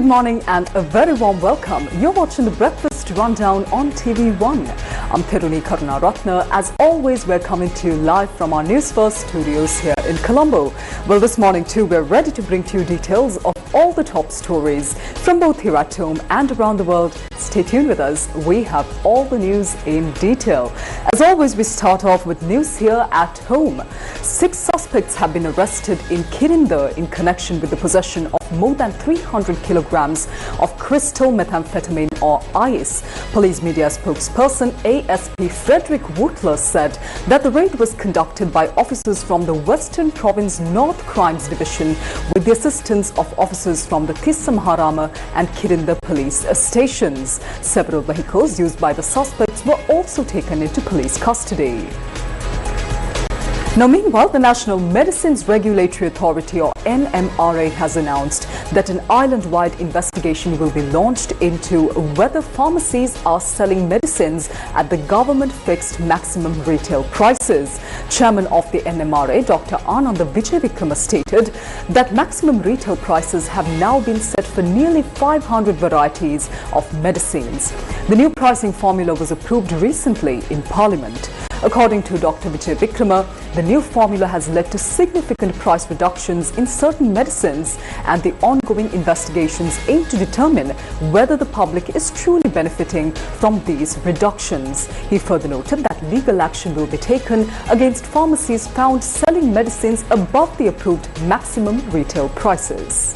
morning and a very warm welcome. You're watching the Breakfast Rundown on TV1. I'm Therunee Karunaratne. As always, we're coming to you live from our Newsfirst studios here in Colombo. Well, this morning too, we're ready to bring to you details of all the top stories from both here at home and around the world. Stay tuned with us. We have all the news in detail. As always, we start off with news here at home. 6 suspects have been arrested in Kirinda in connection with the possession of more than 300 kilograms of crystal methamphetamine or ice. Police media spokesperson ASP Frederick Wootler said that the raid was conducted by officers from the Western Province North Crimes Division with the assistance of officers from the Tissa and Kirinda police stations. Several vehicles used by the suspects were also taken into police custody. Now, meanwhile, the National Medicines Regulatory Authority or NMRA has announced that an island-wide investigation will be launched into whether pharmacies are selling medicines at the government-fixed maximum retail prices. Chairman of the NMRA, Dr. Ananda Vijayavikrama, stated that maximum retail prices have now been set for nearly 500 varieties of medicines. The new pricing formula was approved recently in Parliament. According to Dr. Vijayavikrama, the new formula has led to significant price reductions in certain medicines, and the ongoing investigations aim to determine whether the public is truly benefiting from these reductions. He further noted that legal action will be taken against pharmacies found selling medicines above the approved maximum retail prices.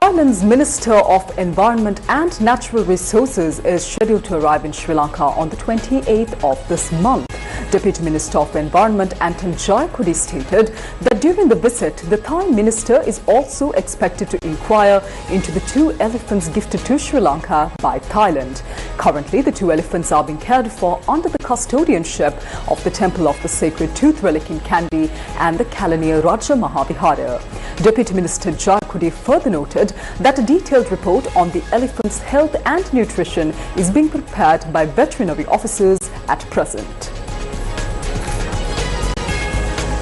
Thailand's Minister of Environment and Natural Resources is scheduled to arrive in Sri Lanka on the 28th of this month. Deputy Minister of Environment Anton Jayakudi stated that during the visit, the Thai minister is also expected to inquire into the 2 elephants gifted to Sri Lanka by Thailand. Currently, the 2 elephants are being cared for under the custodianship of the Temple of the Sacred Tooth Relic in Kandy and the Kalaniya Raja Mahavihara. Deputy Minister Jayakudi further noted that a detailed report on the elephants' health and nutrition is being prepared by veterinary officers at present.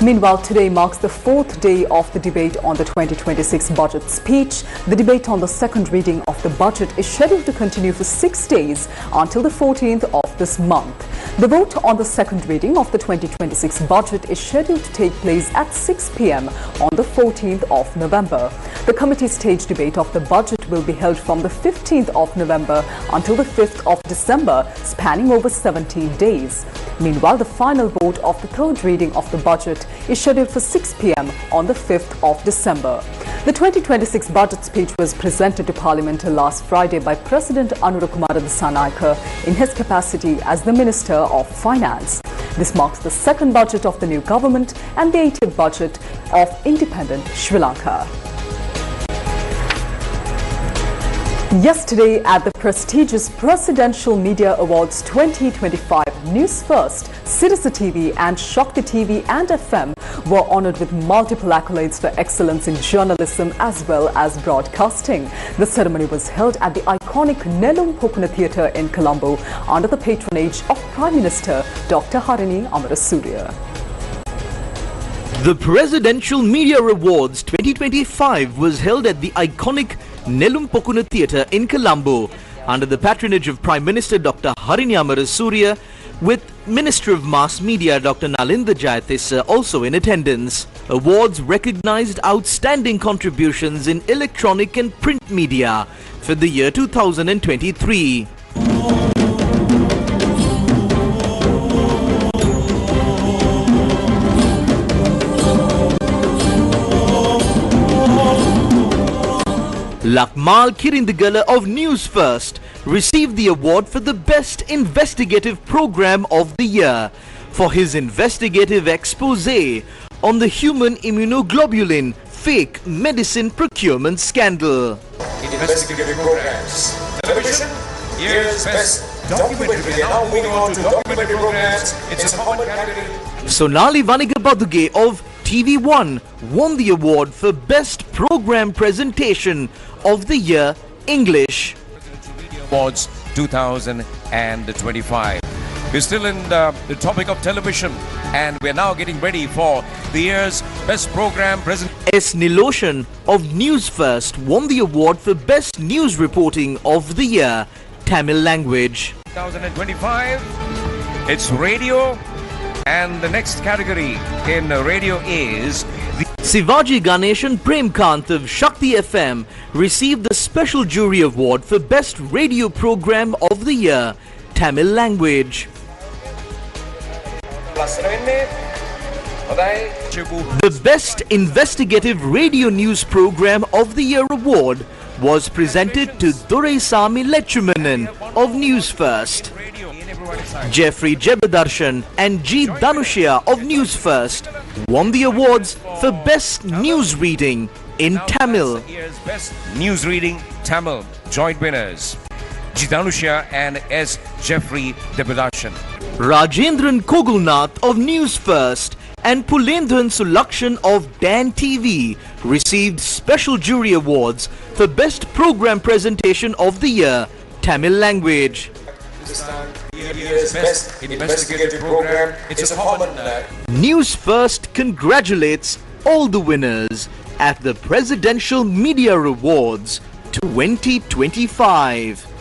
Meanwhile, today marks the 4th day of the debate on the 2026 budget speech. The debate on the second reading of the budget is scheduled to continue for 6 days until the 14th of this month. The vote on the second reading of the 2026 budget is scheduled to take place at 6 p.m. on the 14th of November. The committee stage debate of the budget will be held from the 15th of November until the 5th of December, spanning over 17 days. Meanwhile, the final vote of the third reading of the budget is scheduled for 6 p.m. on the 5th of December. The 2026 budget speech was presented to Parliament last Friday by President Anurakkumara Dissanayake in his capacity as the Minister of Finance. This marks the second budget of the new government and the 80th budget of independent Sri Lanka. Yesterday, at the prestigious Presidential Media Awards 2025, Newsfirst, Sirasa TV and Shakti TV and FM were honoured with multiple accolades for excellence in journalism as well as broadcasting. The ceremony was held at the iconic Nellum Pokuna Theatre in Colombo under the patronage of Prime Minister Dr. Harini Amarasuriya. The Presidential Media Awards 2025 was held at the iconic Nellum Pokuna Theatre in Colombo under the patronage of Prime Minister Dr. Harini Amarasuriya, with Minister of Mass Media Dr. Nalinda Jayatissa also in attendance. Awards recognized outstanding contributions in electronic and print media for the year 2023. Lakmal Kirindigala of Newsfirst received the award for the Best Investigative Program of the Year for his investigative expose on the human immunoglobulin fake medicine procurement scandal. Investigative programs. Television, here's Best Documentary. Now moving on to documentary programs. It's a common category. Sonali Vanigabaduge of TV1 won the award for Best Program Presentation of the Year, English. Awards 2025. We're still in the topic of television, and we're now getting ready for the year's Best Program Present. S. Niloshan of Newsfirst won the award for Best News Reporting of the Year, Tamil Language. 2025. It's radio, and the next category in radio is Sivaji Ganeshan Premkant of Shakti FM received the Special Jury Award for Best Radio Program of the Year, Tamil Language. The Best Investigative Radio News Program of the Year award was presented to Doraisamy Lechumanan of Newsfirst. Jeffrey Jebadarshan and G. Dhanushya of Newsfirst won the awards for Best News Reading in Tamil. Best News Reading Tamil joint winners G. Dhanushya and S. Jeffrey Jebadarshan. Rajendran Kogulnath of Newsfirst and Pulendran Sulakshan of Dan TV received special jury awards for Best Program Presentation of the Year, Tamil Language. Best Investigative Program. It's a common Newsfirst congratulates all the winners at the Presidential Media Awards 2025.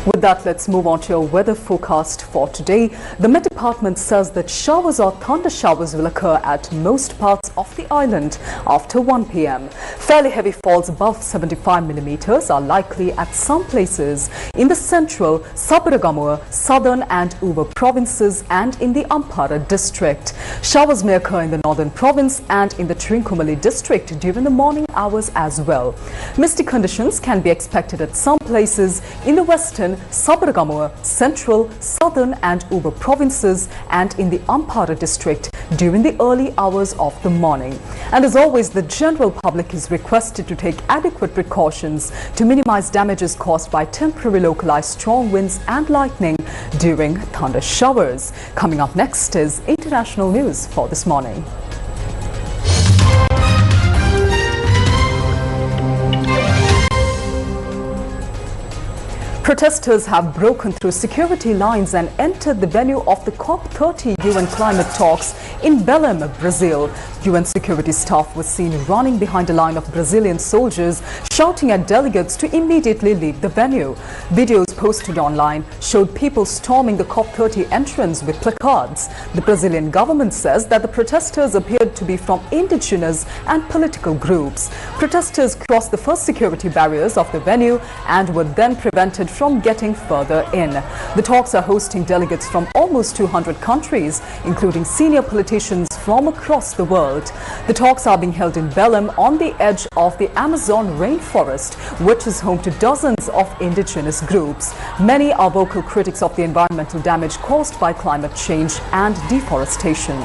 With that, let's move on to your weather forecast for today. The Met Department says that showers or thunder showers will occur at most parts of the island after 1 p.m. Fairly heavy falls above 75 millimeters are likely at some places in the central, Sabaragamuwa, southern and Uva provinces and in the Ampara district. Showers may occur in the northern province and in the Trincomalee district during the morning hours as well. Misty conditions can be expected at some places in the western, Sabaragamuwa, central, southern and Uva provinces and in the Ampara district during the early hours of the morning. And as always, the general public is requested to take adequate precautions to minimize damages caused by temporary localized strong winds and lightning during thunder showers. Coming up next is international news for this morning. Protesters have broken through security lines and entered the venue of the COP30 UN climate talks in Belém, Brazil. UN security staff was seen running behind a line of Brazilian soldiers, shouting at delegates to immediately leave the venue. Videos posted online showed people storming the COP30 entrance with placards. The Brazilian government says that the protesters appeared to be from indigenous and political groups. Protesters crossed the first security barriers of the venue and were then prevented from getting further in. The talks are hosting delegates from almost 200 countries, including senior politicians from across the world. The talks are being held in Belém on the edge of the Amazon rainforest, which is home to dozens of indigenous groups. Many are vocal critics of the environmental damage caused by climate change and deforestation.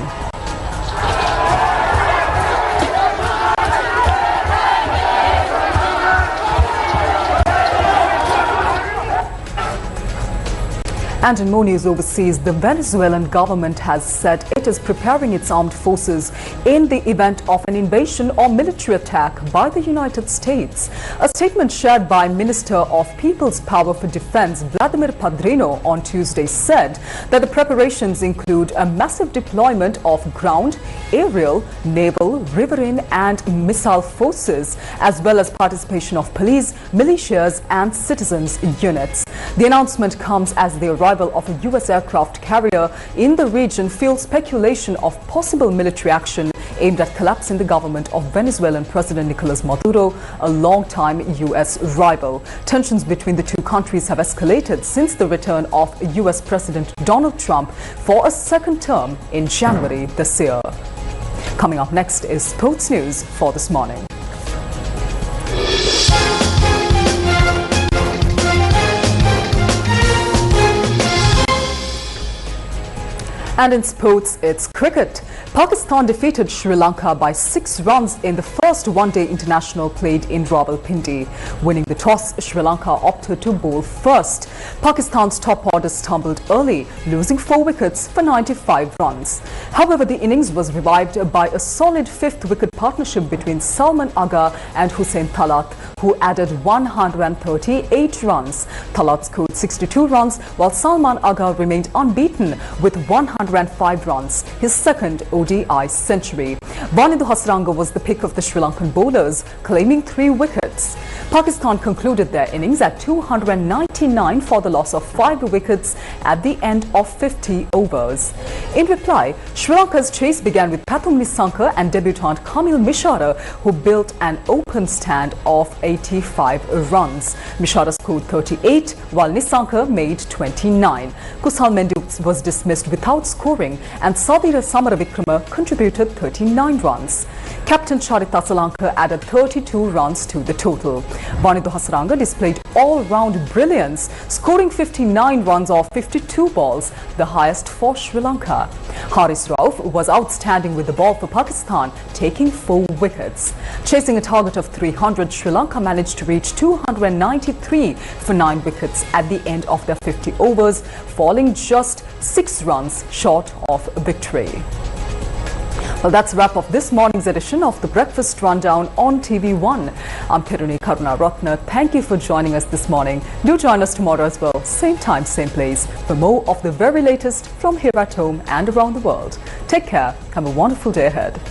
And in more news overseas, the Venezuelan government has said it is preparing its armed forces in the event of an invasion or military attack by the United States. A statement shared by Minister of People's Power for Defense Vladimir Padrino on Tuesday said that the preparations include a massive deployment of ground, aerial, naval, riverine and missile forces, as well as participation of police, militias and citizens units. The announcement comes as the arrival of a U.S. aircraft carrier in the region fuels speculation of possible military action aimed at collapsing the government of Venezuelan President Nicolas Maduro, a long-time U.S. rival. Tensions between the two countries have escalated since the return of U.S. President Donald Trump for a second term in January this year. Coming up next is sports news for this morning. And in sports, it's cricket. Pakistan defeated Sri Lanka by 6 runs in the first one-day international played in Rawalpindi. Winning the toss, Sri Lanka opted to bowl first. Pakistan's top order stumbled early, losing 4 wickets for 95 runs. However, the innings was revived by a solid 5th wicket partnership between Salman Agha and Hussain Talat, who added 138 runs. Talat scored 62 runs, while Salman Agha remained unbeaten with 105 runs, his second ODI century. Wanindu Hasaranga was the pick of the Sri Lankan bowlers, claiming 3 wickets. Pakistan concluded their innings at 299 for the loss of 5 wickets at the end of 50 overs. In reply, Sri Lanka's chase began with Pathum Nissanka and debutant Kamil Mishara, who built an open stand of 85 runs. Mishara scored 38, while Nissanka made 29. Kusal Mendu was dismissed without scoring, and Sadira Samaravikrama contributed 39 runs. Captain Charita Salanka added 32 runs to the total. Wanindu Hasaranga displayed all-round brilliance, scoring 59 runs off 52 balls, the highest for Sri Lanka. Haris Rauf was outstanding with the ball for Pakistan, taking 4 wickets. Chasing a target of 300, Sri Lanka managed to reach 293 for 9 wickets at the end of their 50 overs, falling just 6 runs short of victory. Well, that's a wrap of this morning's edition of the Breakfast Rundown on TV1. I'm Therunee Karunaratne. Thank you for joining us this morning. Do join us tomorrow as well, same time, same place, for more of the very latest from here at home and around the world. Take care. Have a wonderful day ahead.